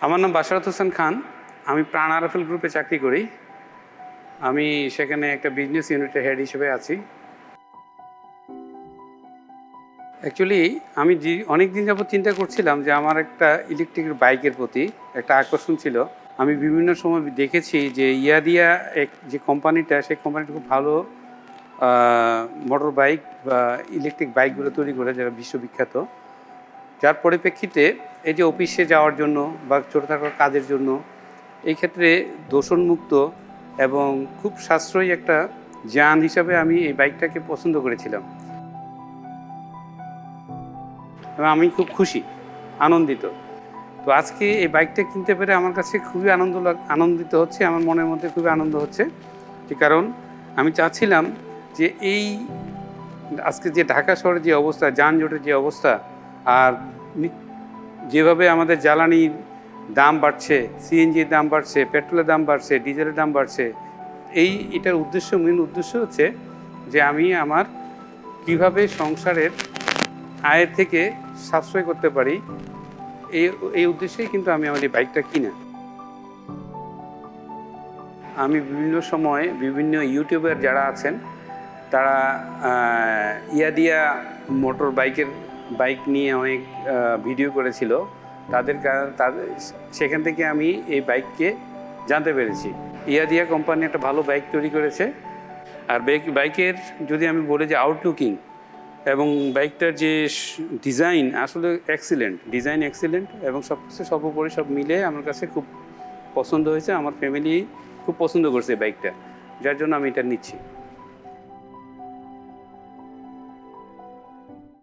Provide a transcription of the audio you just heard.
আমার নাম বাশারত হোসেন খান। আমি প্রাণ আরএফএল গ্রুপে চাকরি করি। আমি সেখানে একটা বিজনেস ইউনিটের হেড হিসেবে আছি। অ্যাকচুয়ালি আমি অনেক দিন যাবত চিন্তা করছিলাম যে আমার একটা ইলেকট্রিক বাইকের প্রতি একটা আকর্ষণ ছিল। আমি বিভিন্ন সময় দেখেছি যে ইয়াদিয়া যে কোম্পানিটা, সেই কোম্পানিটা খুব ভালো মোটর বাইক বা ইলেকট্রিক বাইকগুলো তৈরি করে, যারা বিশ্ববিখ্যাত। যার পরিপ্রেক্ষিতে এই যে অফিসে যাওয়ার জন্য বা ছোটোখাটো কাজের জন্য, এই ক্ষেত্রে দূষণমুক্ত এবং খুব সাশ্রয়ী একটা যান হিসাবে আমি এই বাইকটাকে পছন্দ করেছিলাম এবং আমি খুব খুশি, আনন্দিত। তো আজকে এই বাইকটা কিনতে পেরে আমার কাছে খুবই আনন্দিত হচ্ছে। আমার মনের মধ্যে খুবই আনন্দ হচ্ছে, যে কারণ আমি চাচ্ছিলাম যে এই আজকে যে ঢাকা শহরের যে অবস্থা, যানজটের যে অবস্থা, আর যেভাবে আমাদের জ্বালানির দাম বাড়ছে, সিএনজির দাম বাড়ছে, পেট্রোলের দাম বাড়ছে, ডিজেলের দাম বাড়ছে, এটার মেন উদ্দেশ্য হচ্ছে যে আমি আমার কিভাবে সংসারের আয়ের থেকে সাশ্রয় করতে পারি, এই উদ্দেশ্যেই কিন্তু আমি আমার এই বাইকটা কিনা। আমি বিভিন্ন সময় বিভিন্ন ইউটিউবার যারা আছেন, তারা ইয়াদিয়া মোটর বাইক নিয়ে অনেক ভিডিও করেছিল। তাদের সেখান থেকে আমি এই বাইককে জানতে পেরেছি। ইয়াদিয়া কোম্পানি একটা ভালো বাইক তৈরি করেছে। আর বাইকের যদি আমি বলি যে আউটলুকিং এবং বাইকটার যে ডিজাইন, আসলে ডিজাইন এক্সিলেন্ট এবং সব কিছু সর্বোপরি সব মিলে আমার কাছে খুব পছন্দ হয়েছে। আমার ফ্যামিলি খুব পছন্দ করছে বাইকটা, যার জন্য আমি এটা নিচ্ছি।